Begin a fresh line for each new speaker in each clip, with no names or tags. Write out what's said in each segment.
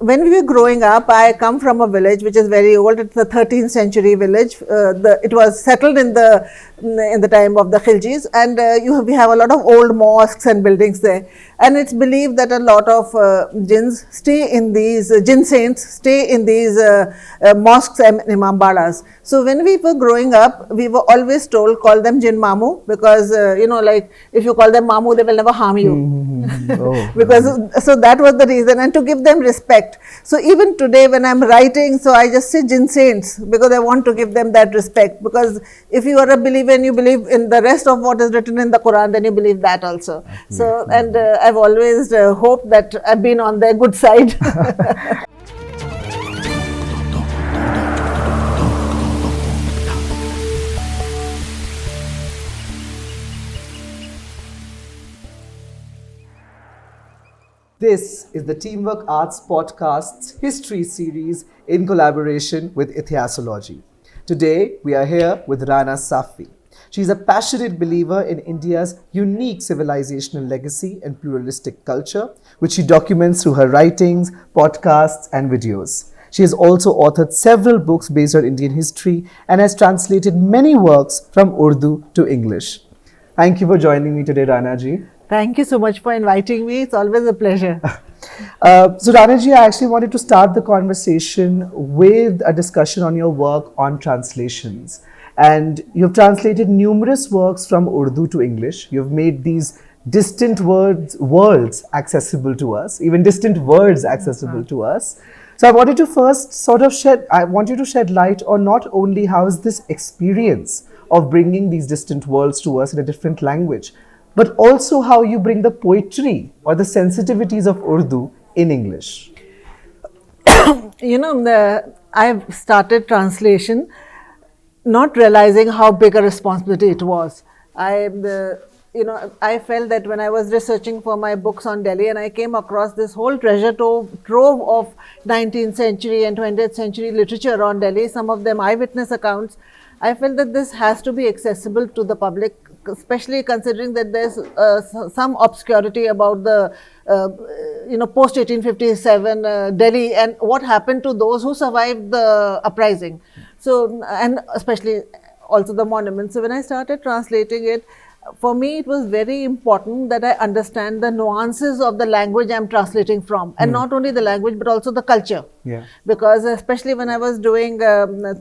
when we were growing up, I come from a village which is very old. It's the 13th century village. It was settled in the time of the Khiljis, and we have a lot of old mosques and buildings there. And it's believed that a lot of jinns stay in these jinn saints stay in these mosques and imambadas. So when we were growing up, we were always told, call them jinn mamu, because like if you call them mamu, they will never harm you. So that was the reason, and to give them respect. So even today when I'm writing, so I just say jinn saints, because I want to give them that respect. Because if you are a believer and you believe in the rest of what is written in the Quran, then you believe that also. So, and I've always hoped that I've been on their good side.
This is the Teamwork Arts Podcast's History series in collaboration with Itihāsology. Today, we are here with Rana Safvi. She is a passionate believer in India's unique civilizational legacy and pluralistic culture, which she documents through her writings, podcasts, and videos. She has also authored several books based on Indian history and has translated many works from Urdu to English. Thank you for joining me today, Rana ji.
Thank you so much for inviting me. It's always a pleasure.
So Rana ji, I actually wanted to start the conversation with a discussion on your work on translations. And you've translated numerous works from Urdu to English. You've made these distant worlds accessible to us, even distant words accessible to us. So I wanted to first I want you to shed light on not only how is this experience of bringing these distant worlds to us in a different language, but also how you bring the poetry or the sensitivities of Urdu in English.
I've started translation not realizing how big a responsibility it was. I felt that when I was researching for my books on Delhi, and I came across this whole treasure trove of 19th century and 20th century literature on Delhi, some of them eyewitness accounts, I felt that this has to be accessible to the public, especially considering that there's some obscurity about the post 1857 Delhi and what happened to those who survived the uprising. So, and especially also the monuments. So when I started translating it, for me it was very important that I understand the nuances of the language I'm translating from, and not only the language but also the culture.
Yeah.
Because especially when I was doing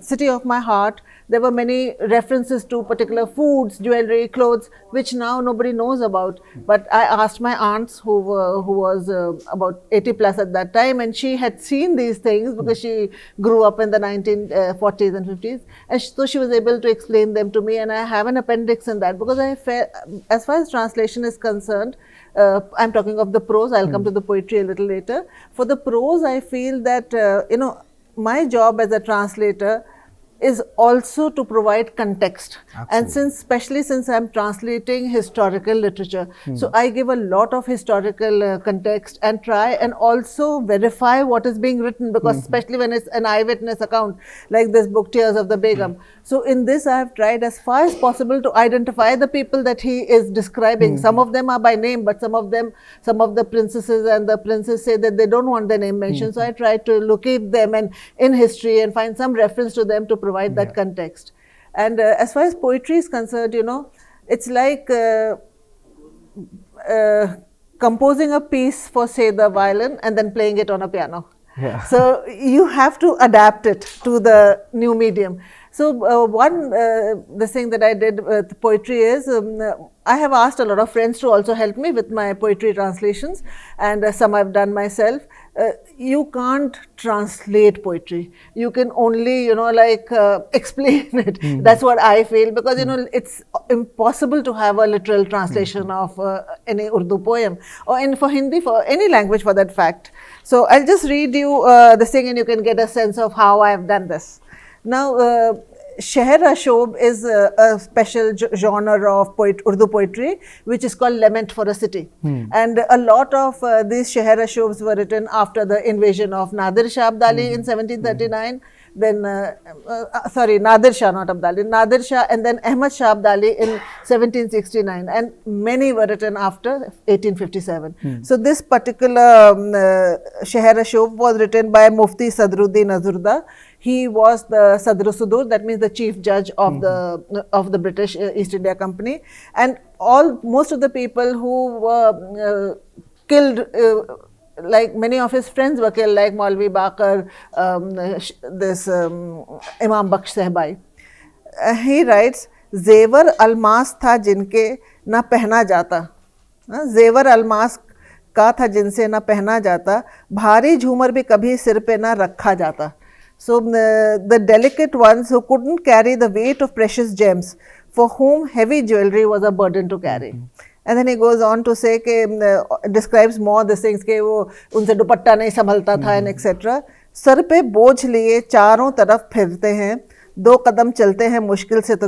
City of My Heart, there were many references to particular foods, jewelry, clothes, which now nobody knows about. But I asked my aunts, who was about 80 plus at that time, and she had seen these things because she grew up in the 1940s and 50s. And so she was able to explain them to me, and I have an appendix in that, because I felt, as far as translation is concerned, I'm talking of the prose, I'll come to the poetry a little later. For the prose, I feel that, my job as a translator is also to provide context.
Absolutely.
And especially since I'm translating historical literature, so I give a lot of historical context and try and also verify what is being written, because especially when it's an eyewitness account, like this book, Tears of the Begum. So in this, I have tried as far as possible to identify the people that he is describing. Some of them are by name, but some of the princesses and the princes say that they don't want their name mentioned. So I try to locate them and in history and find some reference to them to provide that context. And as far as poetry is concerned, it's like composing a piece for, say, the violin and then playing it on a piano.
Yeah.
So you have to adapt it to the new medium. So the thing that I did with poetry is, I have asked a lot of friends to also help me with my poetry translations, and some I've done myself. You can't translate poetry. You can only, explain it. That's what I feel, because, it's impossible to have a literal translation of any Urdu poem, or for Hindi, for any language for that fact. So I'll just read you this thing, and you can get a sense of how I have done this. Now, Sheher-e-Shob is a special genre of Urdu poetry, which is called Lament for a City. And a lot of these Sheher-e-Shobs were written after the invasion of Nadir Shah Abdali in 1739. Then, Nadir Shah, not Abdali, Nadir Shah, and then Ahmad Shah Abdali in 1769, and many were written after 1857. So this particular Sheher-e-Shob was written by Mufti Sadruddin Azurda. He was the Sadr-e-Sudur, that means the chief judge of the British East India Company, and most of the people who were killed. Like many of his friends were killed, like Maulvi Bakar, Imam Baksh Sahbai. He writes, Zevar almas tha jinke na pehna jata. Zevar almas का था जिनसे ना पहना जाता, भारी झूमर भी कभी सिर पे ना रखा जाता. So the delicate ones who couldn't carry the weight of precious gems, for whom heavy jewelry was a burden to carry. And then he goes on to say describes more these things कि वो उनसे दुपट्टा नहीं संभलता था and etc. Sir पे बोझ लिए चारों तरफ फिरते हैं, 2 कदम चलते हैं मुश्किल से तो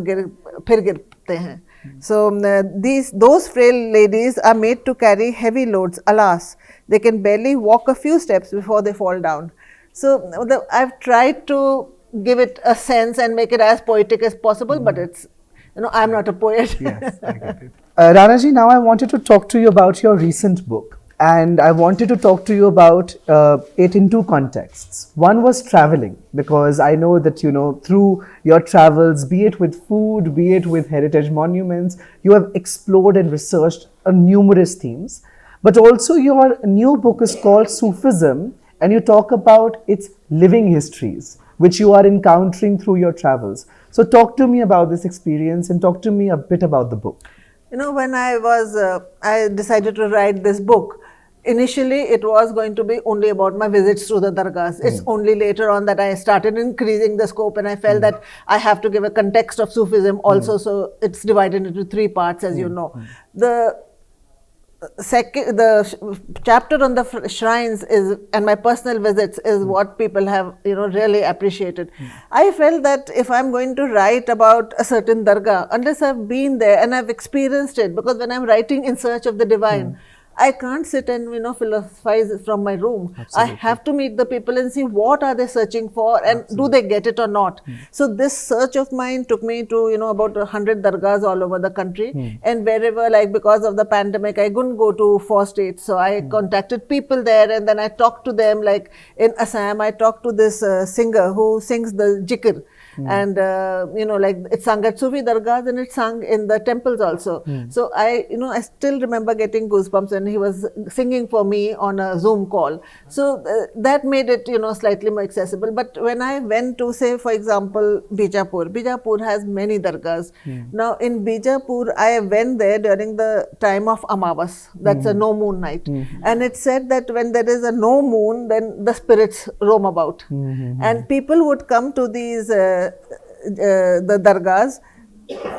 फिर गिरते हैं. So those frail ladies are made to carry heavy loads. Alas, they can barely walk a few steps before they fall down. So I've tried to give it a sense and make it as poetic as possible, but it's, I'm not a poet.
Yes, I get it. Ranaji, now I wanted to talk to you about your recent book, and I wanted to talk to you about it in 2 contexts. One was traveling, because I know that, through your travels, be it with food, be it with heritage monuments, you have explored and researched numerous themes. But also your new book is called Sufism, and you talk about its living histories, which you are encountering through your travels. So talk to me about this experience and talk to me a bit about the book.
When I decided to write this book, initially it was going to be only about my visits to the dargahs. It's only later on that I started increasing the scope, and I felt that I have to give a context of Sufism also, so it's divided into 3 parts, as you know. The chapter on the shrines and my personal visits is what people have really appreciated. I felt that if I'm going to write about a certain dargah, unless I've been there and I've experienced it, because when I'm writing in search of the divine, I can't sit and philosophize from my room. Absolutely. I have to meet the people and see what are they searching for, and do they get it or not. So this search of mine took me to about 100 dargahs all over the country, and wherever, like because of the pandemic, I couldn't go to 4 states, so I contacted people there, and then I talked to them. Like in Assam, I talked to this singer who sings the jikr. And it's sung at Sufi dargahs, and it's sung in the temples also. So I still remember getting goosebumps when he was singing for me on a Zoom call. So that made it slightly more accessible. But when I went to, say, for example, Bijapur has many dargahs. Now in Bijapur, I went there during the time of Amavas. That's a no moon night, and it said that when there is a no moon, then the spirits roam about, and people would come to these the dargahs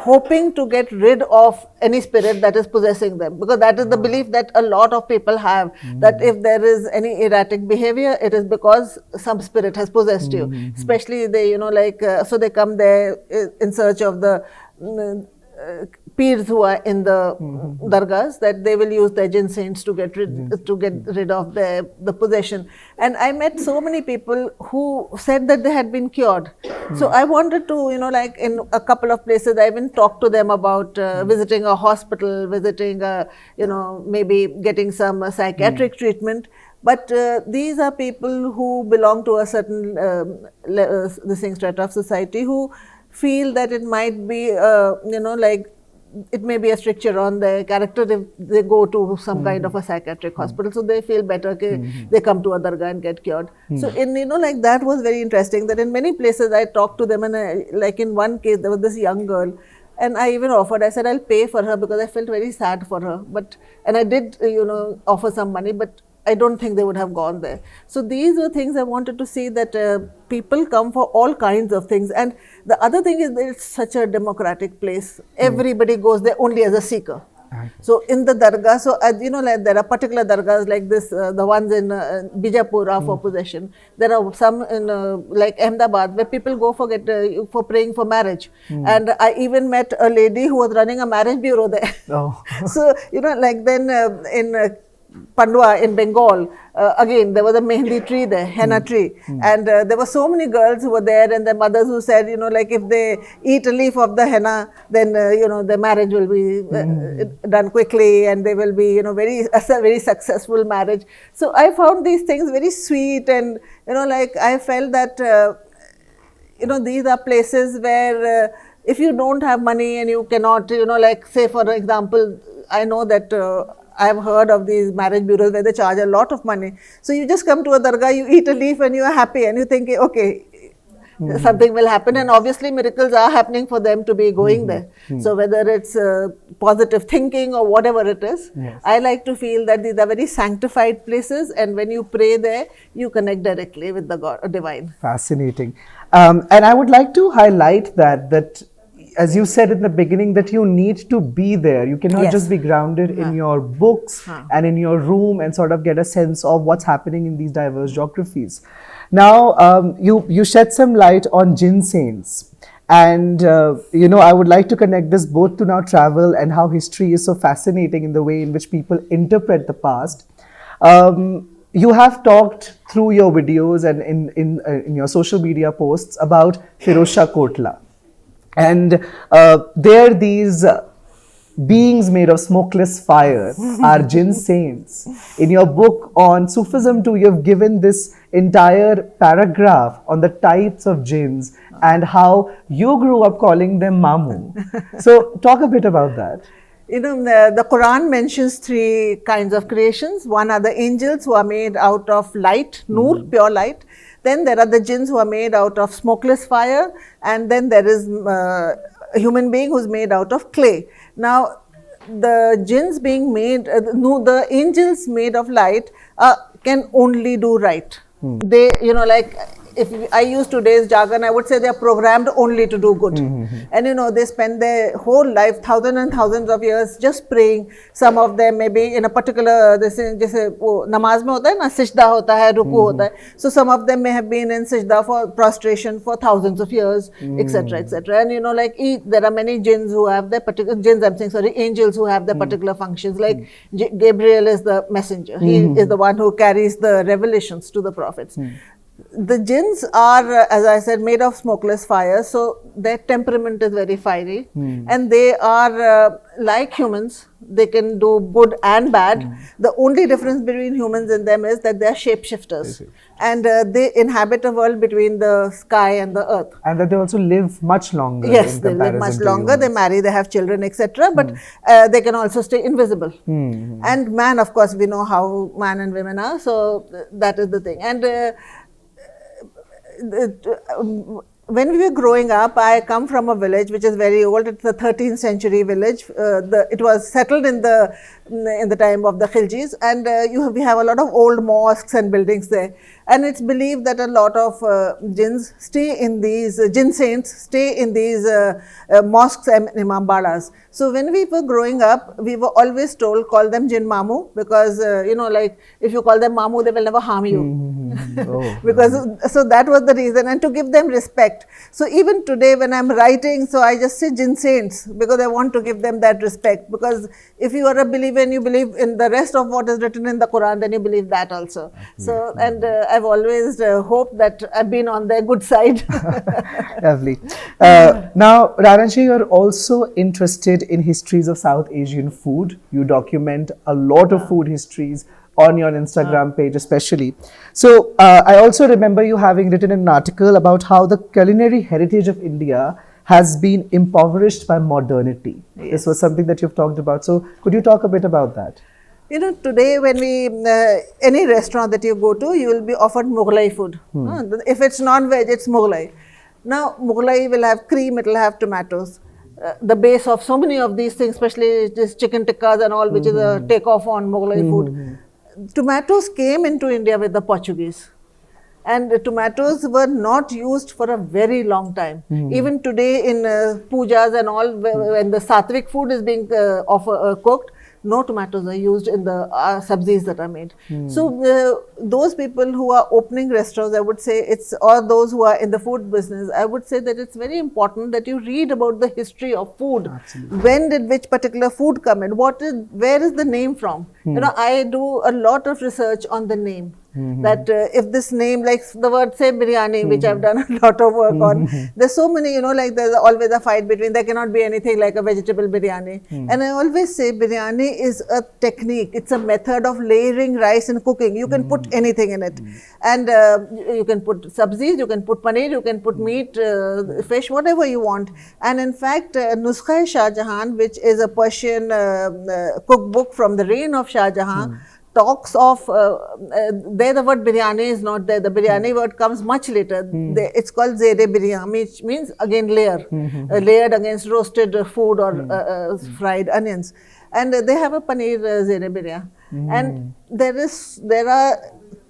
hoping to get rid of any spirit that is possessing them, because that is the belief that a lot of people have, that if there is any erratic behavior, it is because some spirit has possessed you. Especially they so they come there in search of the peers who are in the dargahs, that they will use their jinn saints to get rid of the possession. And I met so many people who said that they had been cured. So I wanted to, in a couple of places, I even talked to them about visiting a hospital, visiting maybe getting some psychiatric treatment. But these are people who belong to a certain strata of society, who feel that it might be, it may be a stricture on their character if they go to some kind of a psychiatric hospital. So they feel better, they come to a dargah and get cured. So that was very interesting, that in many places I talked to them, and in one case there was this young girl, and I even offered, I said I'll pay for her because I felt very sad for her. And I did, offer some money, but I don't think they would have gone there. So these were things I wanted to see, that people come for all kinds of things. And the other thing is that it's such a democratic place. Everybody goes there only as a seeker. So in the dargah, so like there are particular dargahs like this, the ones in Bijapur are for possession. There are some in like Ahmedabad where people go for praying for marriage. And I even met a lady who was running a marriage bureau there.
Oh.
So like then in Pandua in Bengal, again there was a mehndi tree there, henna tree, and there were so many girls who were there, and their mothers who said, like if they eat a leaf of the henna, then their marriage will be done quickly, and they will be a very successful marriage. So I found these things very sweet, and like I felt that these are places where if you don't have money and you cannot, like say for example, I know that. I've heard of these marriage bureaus where they charge a lot of money. So you just come to a dargah, you eat a leaf and you are happy and you think, okay, something will happen. And obviously miracles are happening for them to be going there. So whether it's positive thinking or whatever it is, I like to feel that these are very sanctified places. And when you pray there, you connect directly with the God, divine.
Fascinating. And I would like to highlight that as you said in the beginning, that you need to be there. You cannot just be grounded in your books and in your room and sort of get a sense of what's happening in these diverse geographies. Now, you shed some light on jinn saints. And, I would like to connect this both to now travel and how history is so fascinating in the way in which people interpret the past. You have talked through your videos and in your social media posts about Firoz Shah Kotla. And there these beings made of smokeless fire are jinn saints. In your book on Sufism too, you have given this entire paragraph on the types of jinns and how you grew up calling them Mamu. So talk a bit about that.
The Quran mentions three kinds of creations. One are the angels who are made out of light, nur, pure light. Then there are the jinns who are made out of smokeless fire, and then there is a human being who's made out of clay. Now, the jinns being made, the angels made of light can only do right. They, like if I use today's jargon, I would say they are programmed only to do good. And they spend their whole life, thousands and thousands of years just praying. Some of them maybe in a particular, जैसे वो नमाज में होता है ना, सिजदा होता है, रुकू होता है. So some of them may have been in sajda for prostration for thousands of years, etc., etc. And like there are many jinns who have their particular angels who have their particular functions. Like Gabriel is the messenger. He is the one who carries the revelations to the prophets. The jinns are, as I said, made of smokeless fire, so their temperament is very fiery, and they are like humans. They can do good and bad. The only difference between humans and them is that they are shapeshifters, and they inhabit a world between the sky and the earth.
And that they also live much longer.
Yes, they live much longer. They marry, they have children, etc. But they can also stay invisible. And man, of course, we know how man and women are. So that is the thing. And when we were growing up, I come from a village which is very old. It's the 13th century village. It was settled in the time of the Khiljis, and we have a lot of old mosques and buildings there. And it's believed that a lot of jinns stay in these, jinn saints stay in these mosques and imambadas. So when we were growing up, we were always told, call them jinn mamu, because like if you call them mamu, they will never harm you. Because so that was the reason, and to give them respect. So even today when I'm writing, so I just say jinn saints, because I want to give them that respect. Because if you are a believer and you believe in the rest of what is written in the Quran, then you believe that also. So, and I've always hoped that I've been on their good side.
Lovely. Now, Ranaji, you're also interested in histories of South Asian food. You document a lot of food histories on your Instagram page especially. So, I also remember you having written an article about how the culinary heritage of India has been impoverished by modernity. Yes. This was something that you've talked about. So, could you talk a bit about that?
Today when any restaurant that you go to, you will be offered Mughlai food. If it's non-veg, it's Mughlai. Now, Mughlai will have cream, it will have tomatoes. The base of so many of these things, especially this chicken tikkas and all, which is a takeoff on Mughlai food. Tomatoes came into India with the Portuguese. And tomatoes were not used for a very long time. Even today in pujas and all, when the sattvic food is being cooked, no tomatoes are used in the sabzis that are made. So those people who are opening restaurants, I would say or those who are in the food business, I would say that it's very important that you read about the history of food.
Absolutely.
When did which particular food come in? Where is the name from? I do a lot of research on the name. That if this name, like the word say biryani, which I've done a lot of work on, there's so many, like there's always a fight between, there cannot be anything like a vegetable biryani. And I always say biryani is a technique, it's a method of layering rice and cooking. You can put anything in it. And you can put sabzis, you can put paneer, you can put meat, fish, whatever you want. And in fact, Nuskha-e-Shah Jahan, which is a Persian cookbook from the reign of Shah Jahan, talks of, there the word biryani is not there, the biryani word comes much later. It's called zere biryani, which means again layer, layered against roasted food or fried onions. And they have a paneer zere biryani. And there are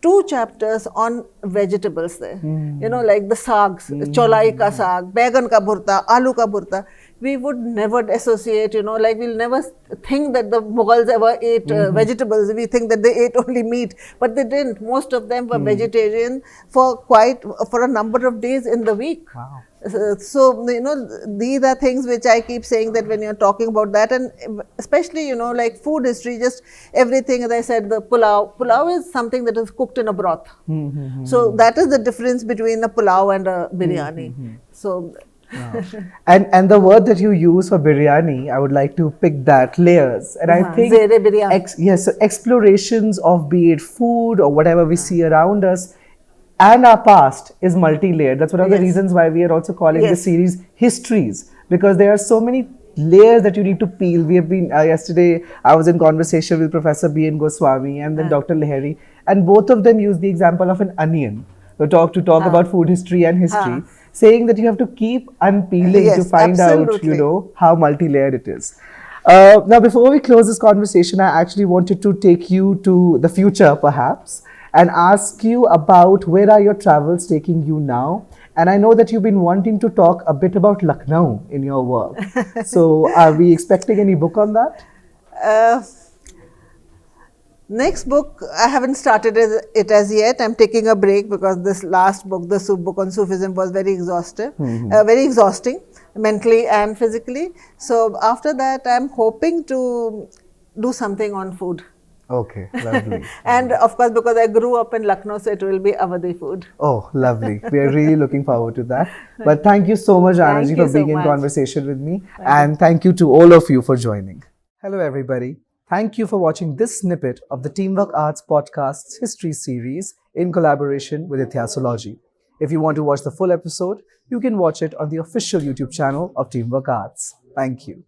2 chapters on vegetables there, like the sags, cholai ka saag, baigan ka bhurta, aloo ka bhurta. We would never associate, like we'll never think that the Mughals ever ate vegetables. We think that they ate only meat, but they didn't. Most of them were vegetarian for a number of days in the week.
Wow.
So, these are things which I keep saying that when you're talking about that, and especially, like food history, just everything, as I said, the pulao. Pulao is something that is cooked in a broth. So, that is the difference between a pulao and a biryani. So,
wow. And the word that you use for biryani, I would like to pick that, layers. And I think
zere biryani.
So explorations of be it food or whatever we see around us and our past is multi-layered. That's one of the reasons why we are also calling this series Histories, because there are so many layers that you need to peel. We have been, yesterday I was in conversation with Professor B.N. Goswami and then Dr. Lahiri, and both of them use the example of an onion to talk about food history and history, saying that you have to keep unpeeling to find out, how multi-layered it is. Now, before we close this conversation, I actually wanted to take you to the future, perhaps, and ask you about where are your travels taking you now. And I know that you've been wanting to talk a bit about Lucknow in your work. So, are we expecting any book on that?
Next book, I haven't started it as yet. I'm taking a break because this last book, the book on Sufism, was very exhaustive, very exhausting, mentally and physically. So after that, I'm hoping to do something on food.
Okay, lovely.
And of course, because I grew up in Lucknow, so it will be Awadhi food.
Oh, lovely. We are really looking forward to that. But thank you so much, Rana ji, for being in conversation with me. And thank you to all of you for joining. Hello, everybody. Thank you for watching this snippet of the Teamwork Arts Podcast's History series in collaboration with Itihāsology. If you want to watch the full episode, you can watch it on the official YouTube channel of Teamwork Arts. Thank you.